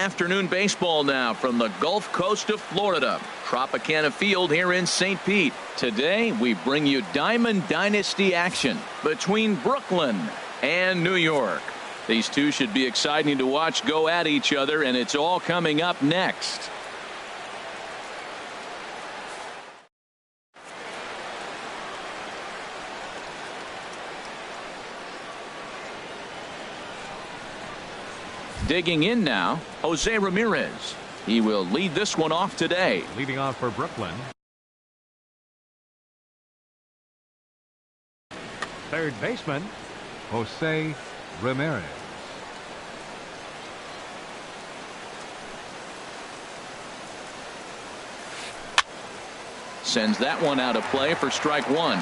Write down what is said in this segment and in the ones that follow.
afternoon baseball now from the Gulf Coast of Florida. Tropicana Field here in St. Pete. Today we bring you Diamond Dynasty action between Brooklyn and New York. These two should be exciting to watch go at each other, and it's all coming up next. Digging in now, Jose Ramirez. He will lead this one off today. Leading off for Brooklyn. Third baseman, Jose Ramirez. Sends that one out of play for strike one.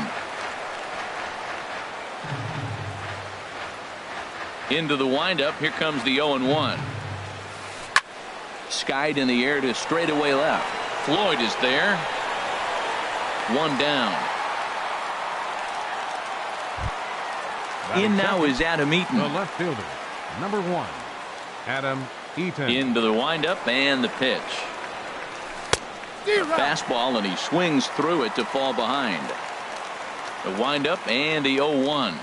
Into the windup. Here comes the 0-1. Skied in the air to straightaway left. Floyd is there. One down. In now is Adam Eaton. The left fielder, number 1, Adam Eaton. Into the windup and the pitch. Fastball, and he swings through it to fall behind. The windup and the 0-1.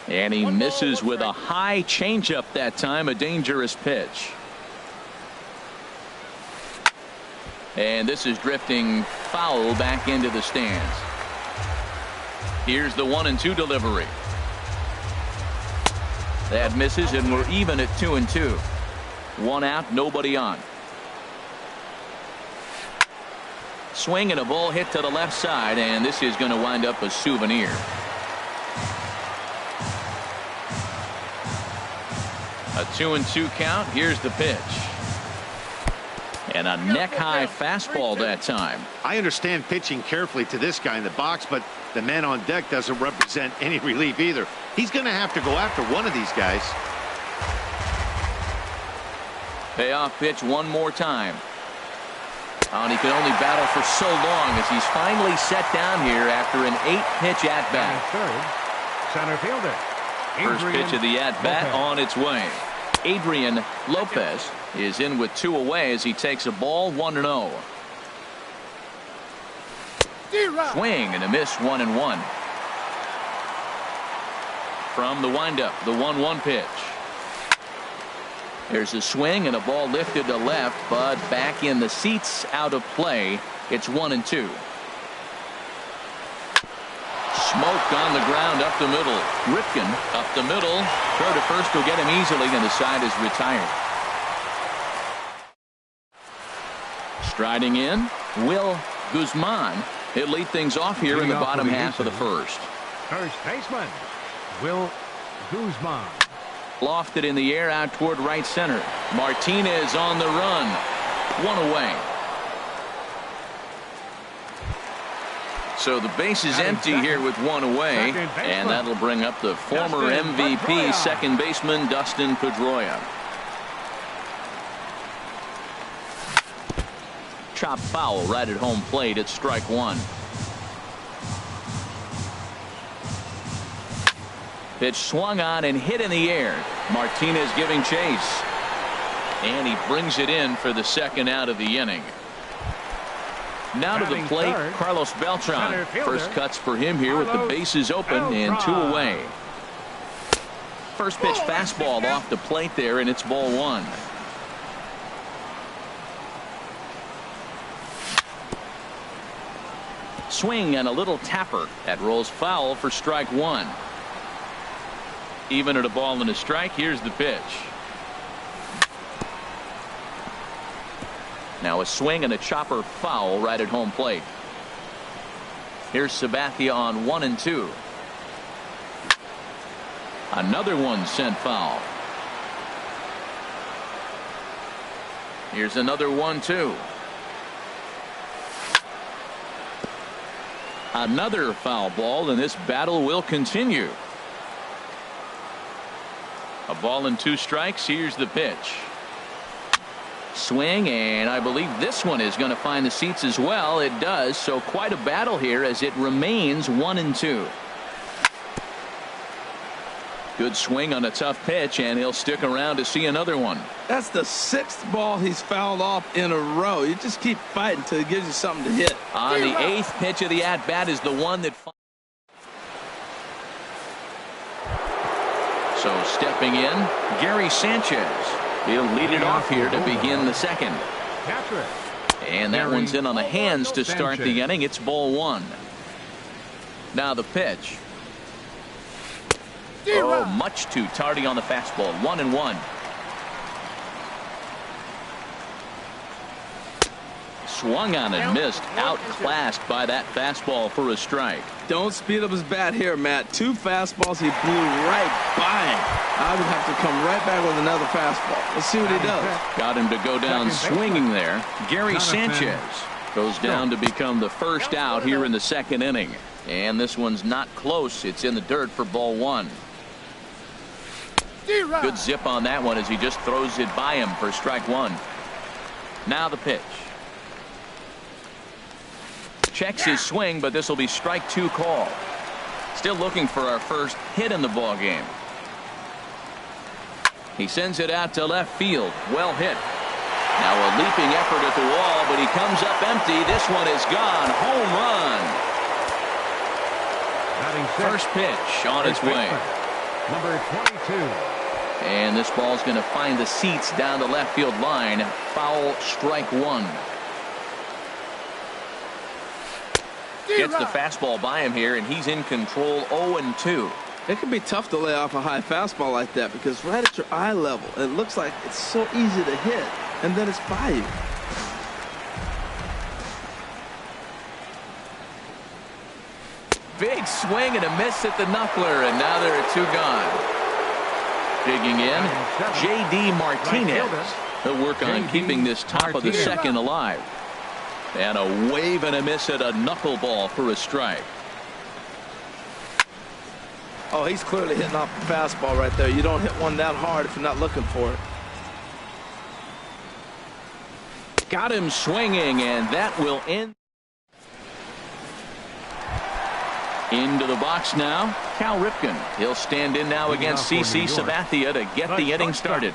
And he misses with a high changeup that time, a dangerous pitch. And this is drifting foul back into the stands. Here's the 1-2 delivery. That misses, and we're even at 2-2. One out, nobody on. Swing and a ball hit to the left side, and this is going to wind up a souvenir. A 2-2 count. Here's the pitch. And a neck-high fastball that time. I understand pitching carefully to this guy in the box, but the man on deck doesn't represent any relief either. He's going to have to go after one of these guys. Payoff pitch one more time. And he can only battle for so long as he's finally set down here after an 8-pitch at-bat. Third, center fielder. First pitch of the at-bat on its way. Adrian Lopez is in with 2 away as he takes a ball 1-0. Swing and a miss, 1-1. From the windup, the 1-1 pitch. There's a swing and a ball lifted to left, but back in the seats, out of play. It's 1-2. Smoked on the ground up the middle. Ripken up the middle. Throw to first will get him easily, and the side is retired. Striding in, Will Guzman. He'll lead things off here in the bottom half of the first. First baseman, Will Guzman. Lofted in the air out toward right center. Martinez on the run. One away. So the base is empty here with one away, and that'll bring up the former MVP second baseman Dustin Pedroia. Chop foul right at home plate at strike one. Pitch swung on and hit in the air. Martinez giving chase, and he brings it in for the second out of the inning. Now to the plate, Carlos Beltran. First cuts for him here with the bases open and 2 away. First pitch fastball off the plate there, and it's ball 1. Swing and a little tapper. That rolls foul for strike 1. Even at a ball and a strike, here's the pitch. Now a swing and a chopper foul right at home plate. Here's Sabathia on 1-2. Another one sent foul. Here's another 1-2. Another foul ball, and this battle will continue. A ball and 2 strikes. Here's the pitch. Swing, and I believe this one is going to find the seats as well. It does. So quite a battle here as it remains 1-2. Good swing on a tough pitch, and he'll stick around to see another one. That's the 6th ball he's fouled off in a row. You just keep fighting until he gives you something to hit. On the 8th pitch of the at-bat is the one that... So stepping in, Gary Sanchez. He'll lead it off here to begin the second. And that one's in on the hands to start the inning. It's ball 1. Now the pitch. Oh, much too tardy on the fastball. 1-1. Swung on and missed. Outclassed by that fastball for a strike. Don't speed up his bat here, Matt. 2 fastballs, he blew right by him. I would have to come right back with another fastball. Let's see what he does. Got him to go down swinging there. Gary Sanchez goes down to become the first out here in the second inning. And this one's not close. It's in the dirt for ball 1. Good zip on that one as he just throws it by him for strike 1. Now the pitch. Checks his swing, but this will be strike 2 call. Still looking for our first hit in the ball game. He sends it out to left field. Well hit. Now a leaping effort at the wall, but he comes up empty. This one is gone. Home run. First pitch on its way. Number 22. And this ball's going to find the seats down the left field line. Foul, strike 1. Gets the fastball by him here, and he's in control. 0-2. It can be tough to lay off a high fastball like that because right at your eye level, it looks like it's so easy to hit, and then it's by you. Big swing and a miss at the knuckler, and now there are 2 gone. Digging in, J.D. Martinez. He'll work on keeping this top of the second alive. And a wave and a miss at a knuckleball for a strike. Oh, he's clearly hitting off the fastball right there. You don't hit one that hard if you're not looking for it. Got him swinging, and that will end. Into the box now, Cal Ripken. He'll stand in now against C.C. Sabathia to get the inning started.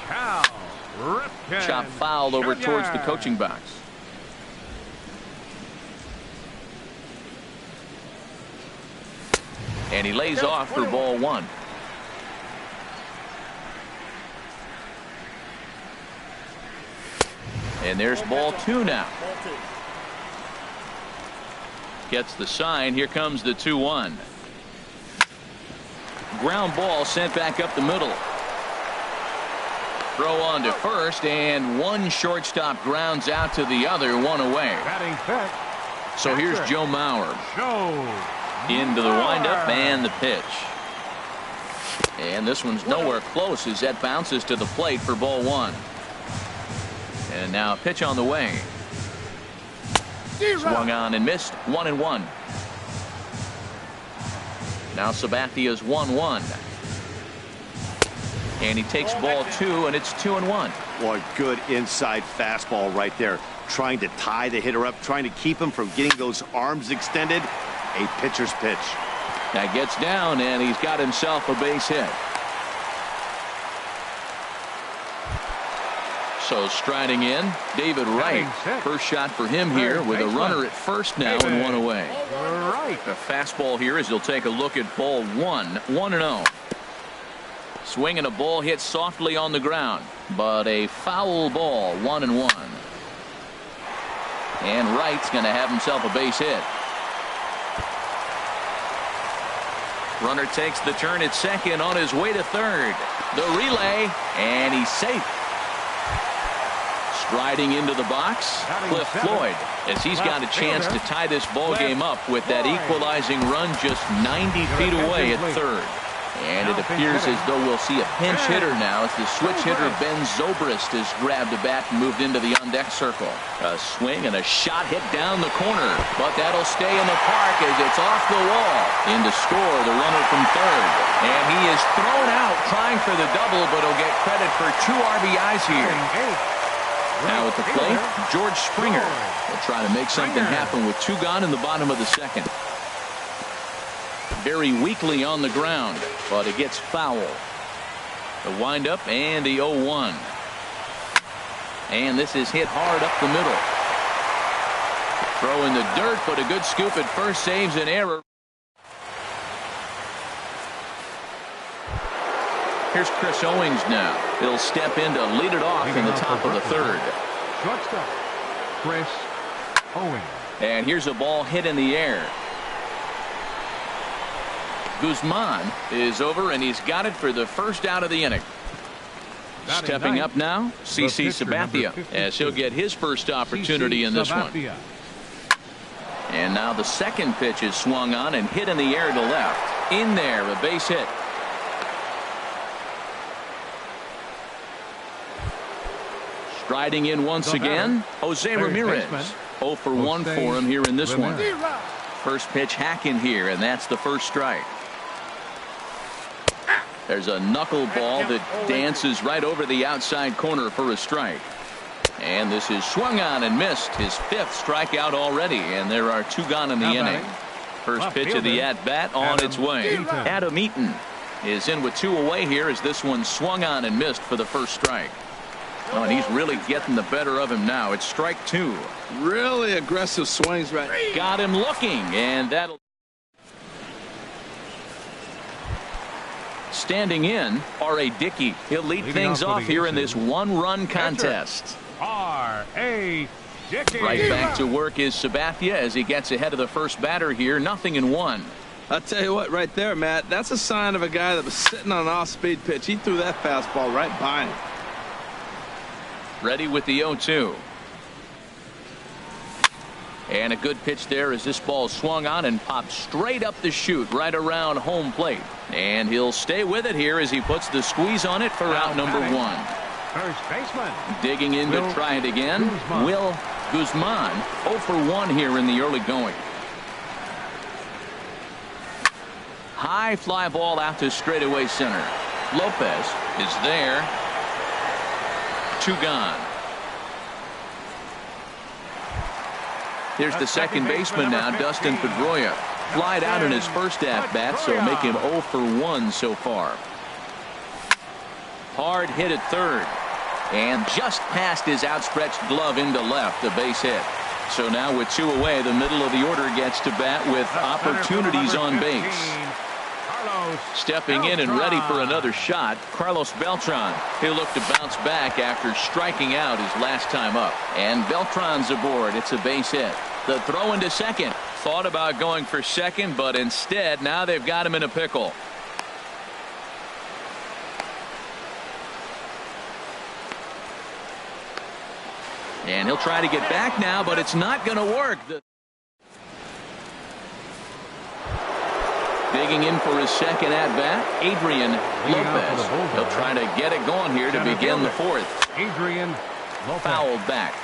Cal Ripken. Chop fouled over towards the coaching box. And he lays off for ball 1. And there's ball 2 now. Gets the sign. Here comes the 2-1. Ground ball sent back up the middle. Throw on to first, and one shortstop grounds out to the other, 1 away. So here's Joe Mauer. Into the windup and the pitch. And this one's nowhere close as that bounces to the plate for ball 1. And now a pitch on the way. Swung on and missed. 1-1. Now Sabathia's 1-1. And he takes ball 2, and it's 2-1. Boy, good inside fastball right there. Trying to tie the hitter up, trying to keep him from getting those arms extended. A pitcher's pitch. That gets down, and he's got himself a base hit. So striding in, David Wright. First shot for him here with a runner at first now and 1 away. The fastball here as he'll take a look at ball 1. 1-0. Swing and a ball hit softly on the ground, but a foul ball. 1-1. And Wright's going to have himself a base hit. Runner takes the turn at second on his way to third. The relay, and he's safe. Striding into the box, Cliff Floyd, as he's got a chance to tie this ball game up with that equalizing run just 90 feet away at third. And it appears as though we'll see a pinch hitter now as the switch hitter Ben Zobrist has grabbed a bat and moved into the on-deck circle. A swing and a shot hit down the corner, but that'll stay in the park as it's off the wall. In to score the runner from third. And he is thrown out trying for the double, but he'll get credit for 2 RBIs here. Now at the plate, George Springer will try to make something happen with 2 gone in the bottom of the second. very weakly on the ground, but it gets foul. The windup and the 0-1. And this is hit hard up the middle. Throw in the dirt, but a good scoop at first, saves an error. Here's Chris Owings now. He'll step in to lead it off in the top of the third. Shortstop, Chris Owings. And here's a ball hit in the air. Guzman is over, and he's got it for the first out of the inning. Stepping up now, CC Sabathia, as he'll get his first opportunity in this one. And now the second pitch is swung on and hit in the air to left. In there, a base hit. Striding in once again, Jose Ramirez. 0 for 1 for him here in this one. First pitch hacking here, and that's the first strike. There's a knuckleball that dances right over the outside corner for a strike. And this is swung on and missed. His 5th strikeout already, and there are 2 gone in the inning. First pitch of the at-bat on its way. Adam Eaton is in with 2 away here as this one swung on and missed for the first strike. Oh, and he's really getting the better of him now. It's strike 2. Really aggressive swings right. Got him looking, and that'll. Standing in, R.A. Dickey. He'll lead things off here in this 1-run contest. R.A. Dickey. Right back to work is Sabathia as he gets ahead of the first batter here. 0-1. I'll tell you what, right there, Matt, that's a sign of a guy that was sitting on an off-speed pitch. He threw that fastball right by him. Ready with the 0-2. And a good pitch there as this ball swung on and popped straight up the chute right around home plate. And he'll stay with it here as he puts the squeeze on it for out number 1. First baseman. Digging in to try it again. Will Guzman. 0 for 1 here in the early going. High fly ball out to straightaway center. Lopez is there. 2 gone. Here's the second baseman now, Dustin Pedroia. Flied out in his first at-bat, so make him 0 for 1 so far. Hard hit at third. And just past his outstretched glove into left, a base hit. So now with 2 away, the middle of the order gets to bat with opportunities on base. Stepping in and ready for another shot, Carlos Beltran. He'll look to bounce back after striking out his last time up. And Beltran's aboard. It's a base hit. The throw into second. Thought about going for second, but instead now they've got him in a pickle. And he'll try to get back now, but it's not going to work. Digging in for his second at-bat, Adrian Lopez. He'll try to get it going here to begin the 4th. Adrian Lopez. Fouled back.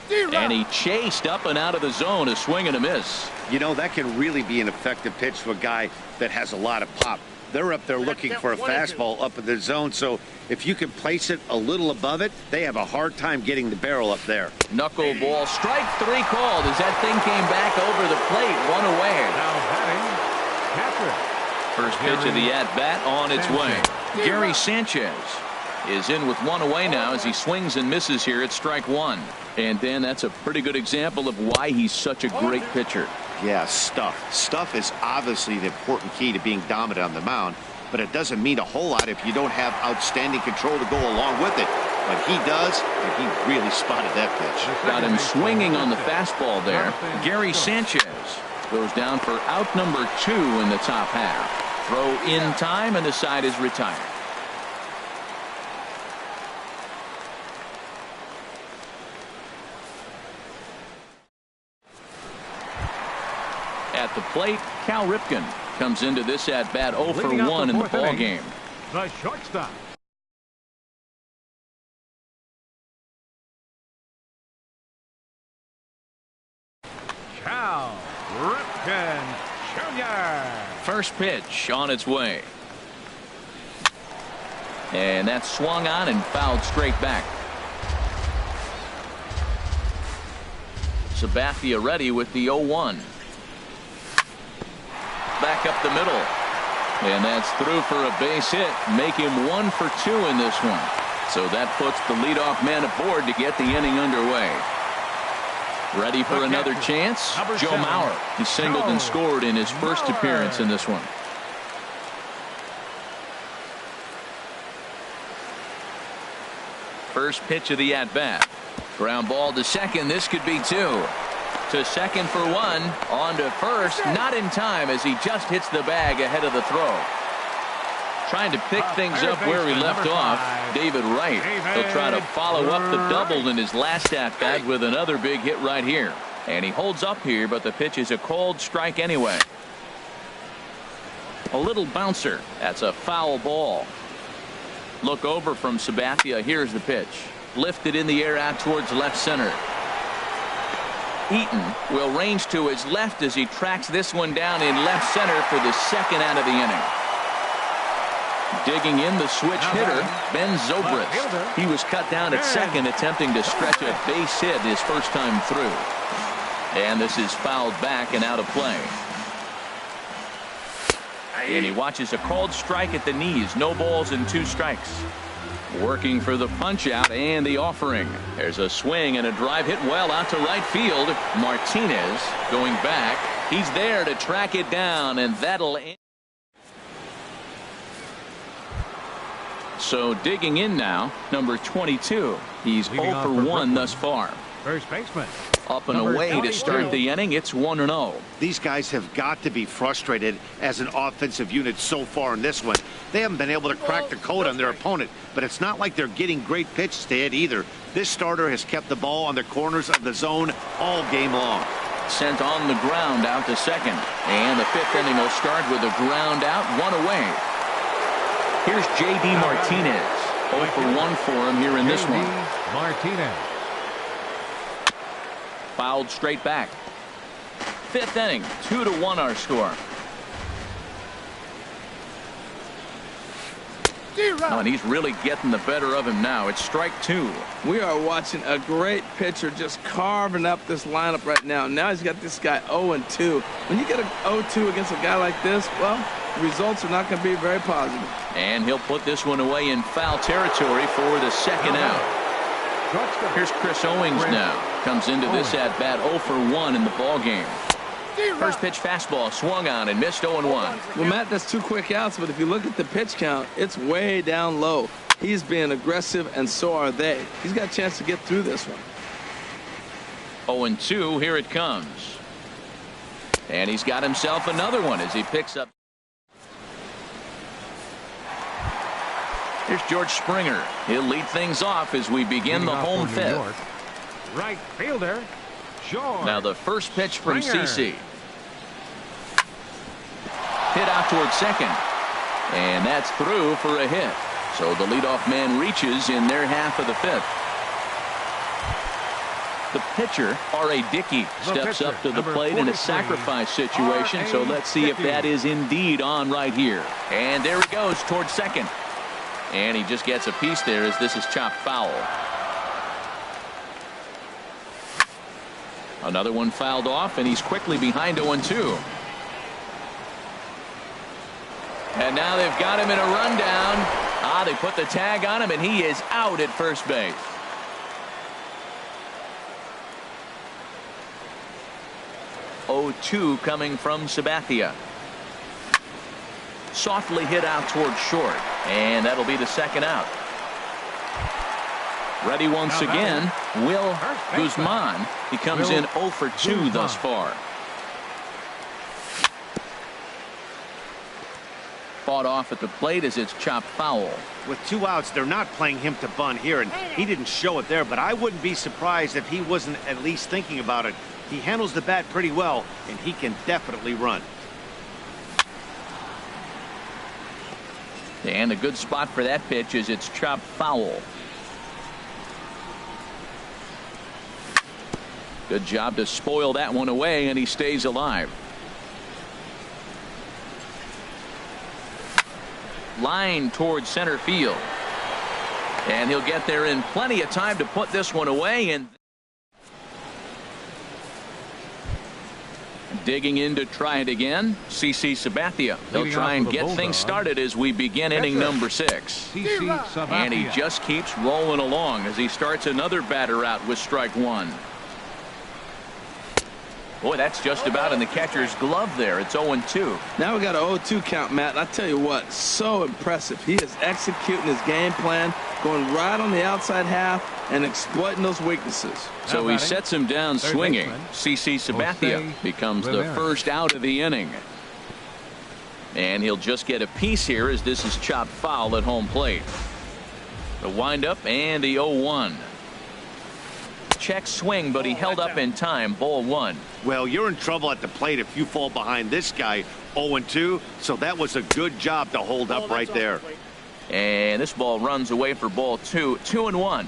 And he chased up and out of the zone, a swing and a miss. You know, that can really be an effective pitch to a guy that has a lot of pop. They're up there looking for a fastball up in the zone, so if you can place it a little above it, they have a hard time getting the barrel up there. Knuckleball, strike 3 called as that thing came back over the plate, 1 away. Now batting, catcher. First pitch of the at-bat on its way. Gary Sanchez is in with 1 away now as he swings and misses here at strike 1. And Dan, that's a pretty good example of why he's such a great pitcher. Yeah, stuff. Stuff is obviously the important key to being dominant on the mound, but it doesn't mean a whole lot if you don't have outstanding control to go along with it. But he does, and he really spotted that pitch. Got him swinging on the fastball there. Gary Sanchez goes down for out number 2 in the top half. Throw in time, and the side is retired. At the plate, Cal Ripken comes into this at-bat 0 for 1 in the ball game. The shortstop. Cal Ripken Jr. First pitch on its way. And that's swung on and fouled straight back. Sabathia ready with the 0-1. Back up the middle. And that's through for a base hit. Make him 1 for 2 in this one. So that puts the leadoff man aboard to get the inning underway. Ready for another chance? Joe Mauer. He singled and scored in his first appearance in this one. First pitch of the at-bat. Ground ball to second. This could be 2. To second for 1. On to first. Not in time as he just hits the bag ahead of the throw. Trying to pick things up where he left off. David Wright. He'll try to follow up the double in his last at-bat with another big hit right here. And he holds up here, but the pitch is a cold strike anyway. A little bouncer. That's a foul ball. Look over from Sabathia. Here's the pitch. Lifted in the air out towards left center. Eaton will range to his left as he tracks this one down in left center for the second out of the inning. Digging in the switch hitter, Ben Zobrist. He was cut down at second, attempting to stretch a base hit his first time through. And this is fouled back and out of play. And he watches a called strike at the knees. No balls and 2 strikes. Working for the punch out and the offering. There's a swing and a drive hit well out to right field. Martinez going back. He's there to track it down, and that'll end. So digging in now, number 22. He's 0 for 1 thus far. First baseman. Up and away to start the inning. It's 1-0. These guys have got to be frustrated as an offensive unit so far in this one. They haven't been able to crack the code on their opponent, but it's not like they're getting great pitches to hit either. This starter has kept the ball on the corners of the zone all game long. Sent on the ground out to second. And the 5th inning will start with a ground out, 1 away. Here's J.D. Martinez. 0 for 1 for him here in this one. Martinez. Fouled straight back. 5th inning, 2-1 our score. Oh, and he's really getting the better of him now. It's strike 2. We are watching a great pitcher just carving up this lineup right now. Now he's got this guy 0-2. When you get a 0-2 against a guy like this, well, the results are not going to be very positive. And he'll put this one away in foul territory for the second out. Here's Chris Owings now. Comes into this at-bat 0 for 1 in the ball game. First pitch fastball swung on and missed 0-1. Well, Matt, that's 2 quick outs, but if you look at the pitch count, it's way down low. He's being aggressive, and so are they. He's got a chance to get through this one. 0-2, here it comes. And he's got himself another one as he picks up. Here's George Springer. He'll lead things off as we begin the home 5th. Right fielder, George. Now the first pitch from CC. Hit out towards second. And that's through for a hit. So the leadoff man reaches in their half of the 5th. The pitcher, R.A. Dickey, steps up to the plate in a sacrifice situation. So let's see if that is indeed on right here. And there he goes towards second. And he just gets a piece there as this is chopped foul. Another one fouled off, and he's quickly behind 0-2. And now they've got him in a rundown. They put the tag on him, and he is out at first base. (0-2) coming from Sabathia. Softly hit out towards short, and that'll be the second out. Ready once again, Will Guzman. He comes in 0 for 2 thus far. Fought off at the plate as it's chopped foul. With 2 outs, they're not playing him to bunt here, and he didn't show it there, but I wouldn't be surprised if he wasn't at least thinking about it. He handles the bat pretty well, and he can definitely run. And a good spot for that pitch is it's chopped foul. Good job to spoil that one away, and he stays alive. Line towards center field. And he'll get there in plenty of time to put this one away. And Digging in to try it again, CC Sabathia. They'll try and get things started as we begin inning number 6. And he just keeps rolling along as he starts another batter out with strike 1. Boy, that's just about in the catcher's glove there. It's 0-2. Now we got an 0-2 count, Matt. And I tell you what, so impressive. He is executing his game plan, going right on the outside half and exploiting those weaknesses. So he sets him down swinging. CC Sabathia becomes the first out of the inning. And he'll just get a piece here as this is chopped foul at home plate. The windup and the 0-1. Check swing, but he held up in time. Ball 1. Well, you're in trouble at the plate if you fall behind this guy 0-2. So that was a good job to hold up right there. And this ball runs away for ball 2. 2-1.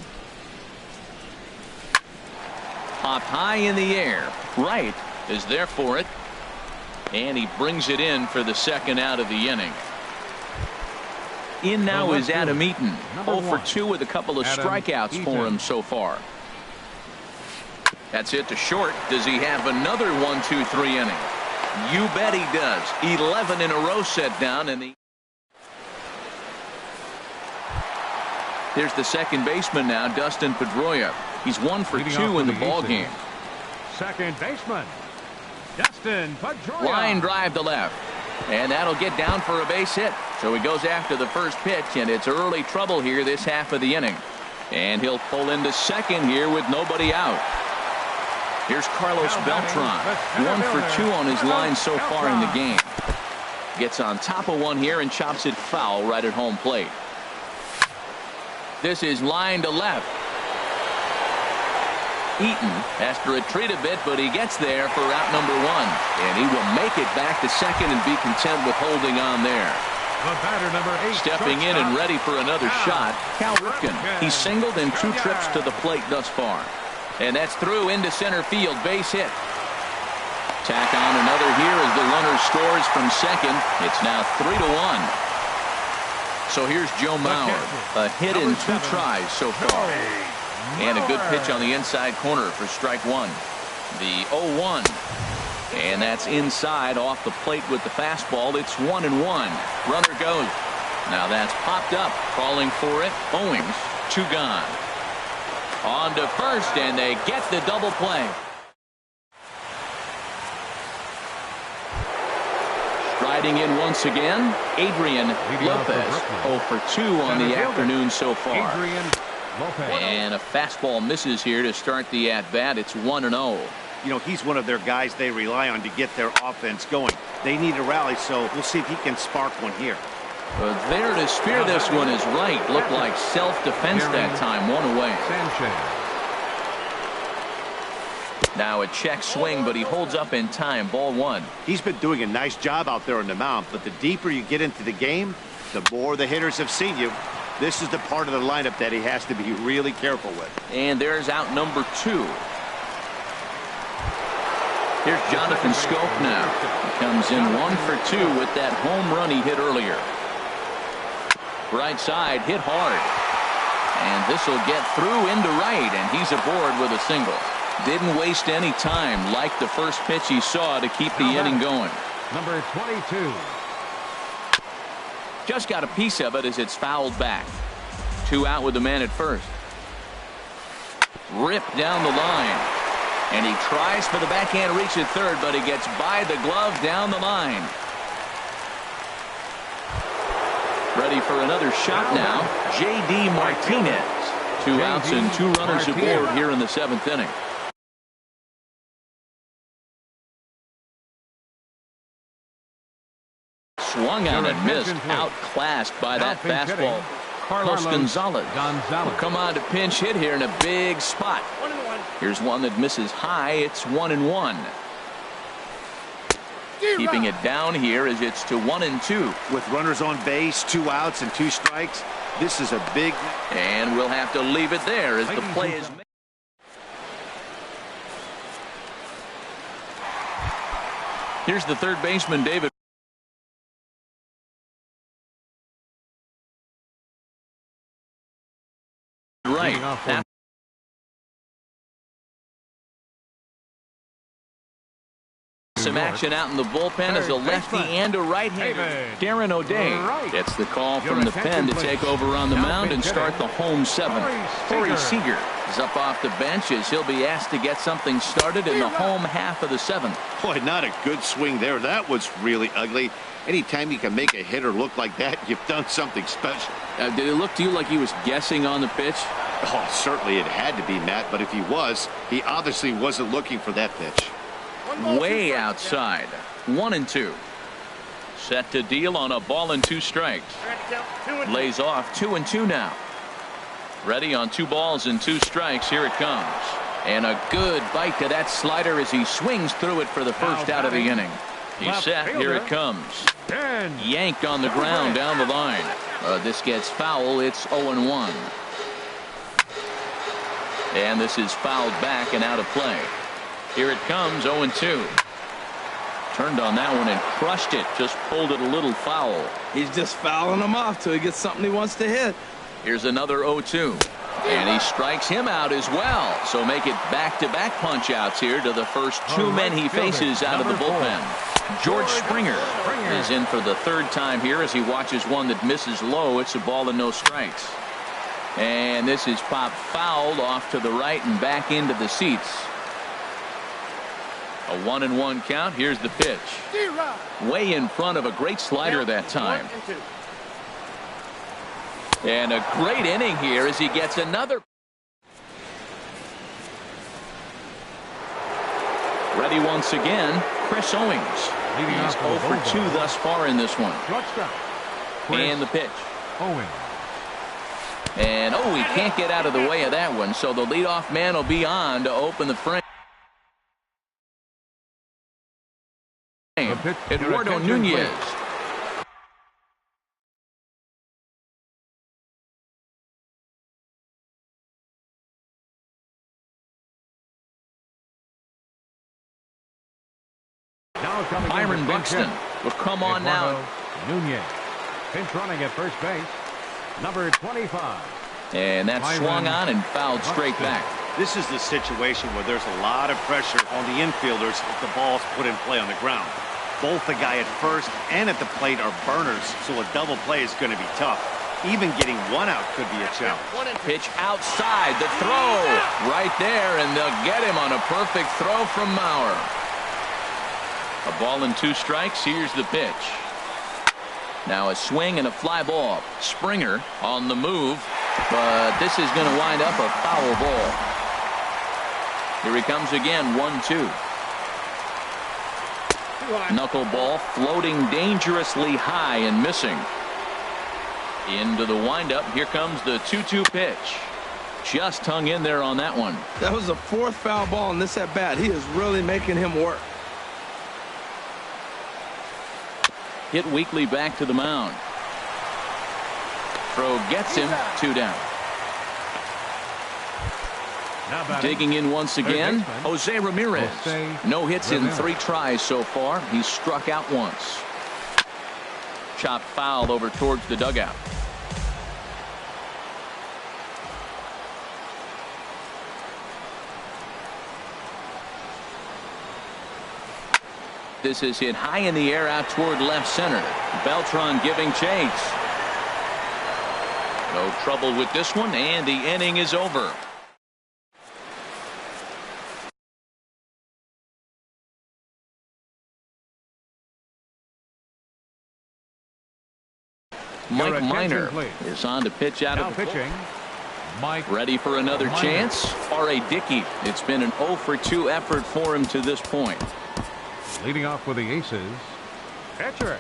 Popped high in the air. Right is there for it. And he brings it in for the second out of the inning. In now is Adam Eaton. 0 for 2 with a couple of strikeouts for him so far. That's it to short. Does he have another 1-2-3 inning? You bet he does. 11 in a row set down. And here's the second baseman now, Dustin Pedroia. He's 1 for 2 in the ball game. Second baseman, Dustin Pedroia. Line drive to left. And that'll get down for a base hit. So he goes after the first pitch, and it's early trouble here this half of the inning. And he'll pull into second here with nobody out. Here's Carlos Beltran. 1 for 2 on his line so far in the game. Gets on top of one here and chops it foul right at home plate. This is line to left. Eaton has to retreat a bit, but he gets there for out number 1. And he will make it back to second and be content with holding on there. The batter, number 8, stepping in and ready for another shot, Cal Ripken. He's singled in 2 trips to the plate thus far. And that's through into center field, base hit. Tack on another here as the runner scores from second. It's now 3-1. So here's Joe Mauer. A hit in 2 tries so far. And a good pitch on the inside corner for strike 1. The 0-1. And that's inside off the plate with the fastball. It's 1-1. Runner goes. Now that's popped up. Calling for it. Owings. 2 gone. On to first, and they get the double play. Striding in once again, Adrian Lopez. 0 for 2 on the afternoon so far. And a fastball misses here to start the at-bat. It's 1-0. You know, he's one of their guys they rely on to get their offense going. They need a rally, so we'll see if he can spark one here. But there to spear this one is right. Looked like self-defense that time. 1 away. Now a check swing, but he holds up in time. Ball 1. He's been doing a nice job out there on the mound, but the deeper you get into the game, the more the hitters have seen you. This is the part of the lineup that he has to be really careful with. And there's out number 2. Here's Jonathan Scope now. He comes in 1 for 2 with that home run he hit earlier. Right side, hit hard. And this will get through into right, and he's aboard with a single. Didn't waste any time, like the first pitch he saw, to keep the inning going. Number 22. Just got a piece of it as it's fouled back. 2 out with the man at first. Ripped down the line. And he tries for the backhand reach at third, but he gets by the glove down the line. Ready for another shot now, J.D. Martinez. 2 outs and 2 runners aboard here in the 7th inning. Swung on and missed, outclassed by that fastball. Carlos Gonzalez will come on to pinch hit here in a big spot. Here's one that misses high. It's 1-1. Keeping it down here as it's to 1-2. With runners on base, 2 outs and 2 strikes, this is a big. And we'll have to leave it there as the play is made. Here's the third baseman, David. Right. Now Some action out in the bullpen as a lefty and a right-hander. Darren O'Day gets the call from the pen to take over on the mound and start the home seventh. Corey Seager is up off the bench as he'll be asked to get something started in the home half of the seventh. Boy, not a good swing there. That was really ugly. Anytime you can make a hitter look like that, you've done something special. Did it look to you like he was guessing on the pitch? Oh, certainly it had to be, Matt, but if he was, he obviously wasn't looking for that pitch. Way outside. 1-2. Set to deal on a ball and 2 strikes. Lays off 2-2 now. Ready on 2 balls and 2 strikes. Here it comes. And a good bite to that slider as he swings through it for the first out of the inning. He's set. Here it comes. Yanked on the ground down the line. This gets foul. It's 0-1. And this is fouled back and out of play. Here it comes, 0-2. Turned on that one and crushed it. Just pulled it a little foul. He's just fouling him off till he gets something he wants to hit. Here's another 0-2. And he strikes him out as well. So make it back-to-back punch-outs here to the first 2 men he faces out of the bullpen. George Springer is in for the 3rd time here as he watches one that misses low. It's a ball and no strikes. And this is popped fouled off to the right and back into the seats. A 1-1 count. Here's the pitch. Way in front of a great slider that time. And a great inning here as he gets another. Ready once again, Chris Owings. He's 0 for 2 thus far in this one. And the pitch. And he can't get out of the way of that one, so the leadoff man will be on to open the frame. Eduardo Nunez. Byron Buxton will come on now. Nunez. Pinch running at first base. Number 25. And that's swung on and fouled straight back. This is the situation where there's a lot of pressure on the infielders if the ball's put in play on the ground. Both the guy at first and at the plate are burners, so a double play is going to be tough. Even getting one out could be a challenge. Pitch outside, the throw right there, and they'll get him on a perfect throw from Mauer. A ball and 2 strikes. Here's the pitch. Now a swing and a fly ball. Springer on the move, but this is going to wind up a foul ball. Here he comes again, 1-2. Knuckleball floating dangerously high and missing. Into the windup. Here comes the 2-2 pitch. Just hung in there on that one. That was the 4th foul ball in this at bat. He is really making him work. Hit weakly back to the mound. Throw gets him. 2 down. Digging in once again, Jose Ramirez. No hits in 3 tries so far. He's struck out once. Chopped foul over towards the dugout. This is hit high in the air out toward left center. Beltran giving chase. No trouble with this one, and the inning is over. Mike Minor is on to pitch out of the pitching. Mike. Ready for another chance. R.A. Dickey. It's been an 0 for 2 effort for him to this point. Leading off with the aces. Pitcher.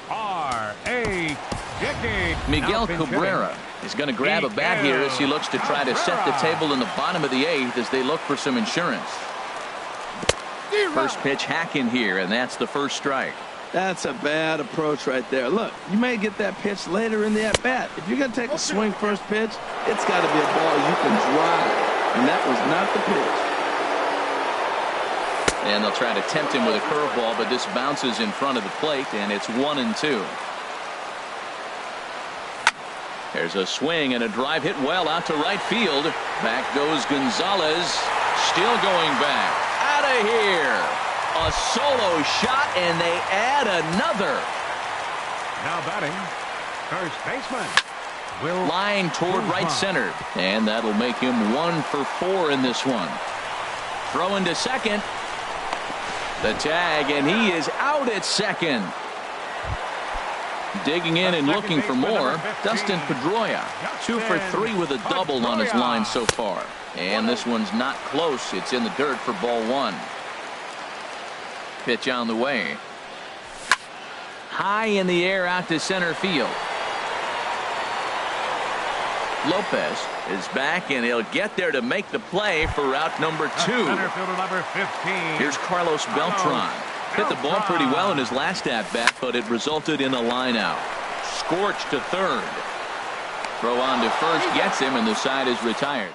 R.A. Dickey. Miguel Cabrera is going to grab a bat here as he looks to try to set the table in the bottom of the 8th as they look for some insurance. First pitch hack in here, and that's the first strike. That's a bad approach right there. Look, you may get that pitch later in the at-bat. If you're going to take a swing first pitch, it's got to be a ball you can drive. And that was not the pitch. And they'll try to tempt him with a curveball, but this bounces in front of the plate, and it's 1-2. There's a swing and a drive hit well out to right field. Back goes Gonzalez. Still going back. Out of here. A solo shot, and they add another. Now batting, first baseman. Line toward right center, and that'll make him 1 for 4 in this one. Throw into second. The tag, and he is out at second. Digging in and looking for more, Dustin Pedroia. 2 for 3 with a double on his line so far. And this one's not close. It's in the dirt for ball 1. Pitch on the way. High in the air out to center field. Lopez is back, and he'll get there to make the play for route number 2. Center fielder number 15. Here's Carlos Beltran. Hit the ball pretty well in his last at-bat, but it resulted in a line out. Scorched to third. Throw on to first gets him, and the side is retired.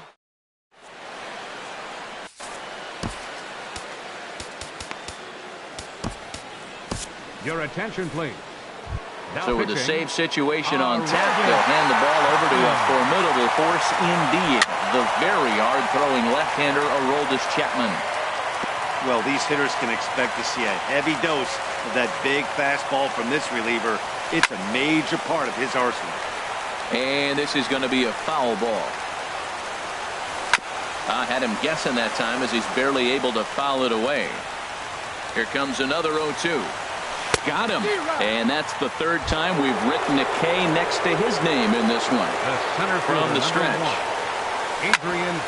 Your attention, please. Now so with a pitching, save situation on tap, they'll hand the ball over to a formidable force indeed. The very hard-throwing left-hander, Aroldis Chapman. Well, these hitters can expect to see a heavy dose of that big fastball from this reliever. It's a major part of his arsenal. And this is going to be a foul ball. I had him guessing that time as he's barely able to foul it away. Here comes another 0-2. Got him. And that's the third time we've written a K next to his name in this one. From the stretch.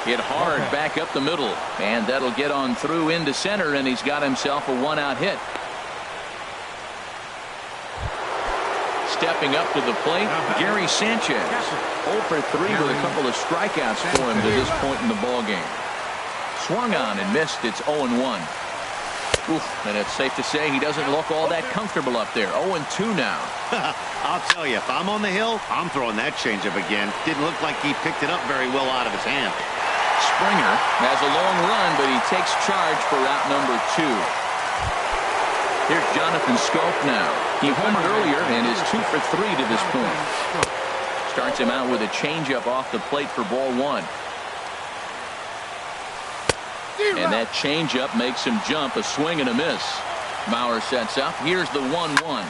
Hit hard back up the middle, and that'll get on through into center, and he's got himself a 1-out hit. Stepping up to the plate, Gary Sanchez. 0 for 3 with a couple of strikeouts for him to this point in the ballgame. Swung on and missed. It's 0-1. Oof, and it's safe to say he doesn't look all that comfortable up there. 0-2 now. I'll tell you, if I'm on the hill, I'm throwing that changeup again. Didn't look like he picked it up very well out of his hand. Springer has a long run, but he takes charge for route number 2. Here's Jonathan Scope now. He homered earlier and is 2 for 3 to this point. Starts him out with a changeup off the plate for ball 1. And that changeup makes him jump, a swing and a miss. Bauer sets up. Here's the 1-1.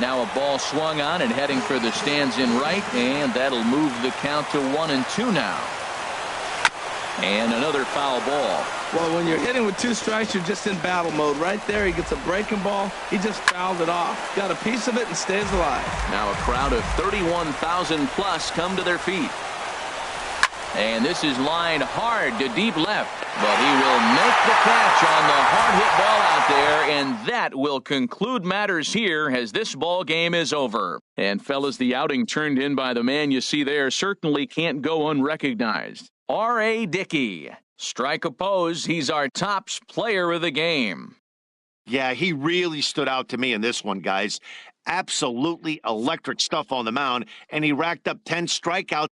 Now a ball swung on and heading for the stands in right, and that'll move the count to 1-2 now. And another foul ball. Well, when you're hitting with 2 strikes, you're just in battle mode. Right there, he gets a breaking ball. He just fouled it off. Got a piece of it and stays alive. Now a crowd of 31,000 plus come to their feet. And this is lined hard to deep left. But he will make the catch on the hard hit ball out there, and that will conclude matters here as this ball game is over. And fellas, the outing turned in by the man you see there certainly can't go unrecognized. R.A. Dickey. Strike oppose. He's our tops player of the game. Yeah, he really stood out to me in this one, guys. Absolutely electric stuff on the mound, and he racked up 10 strikeouts.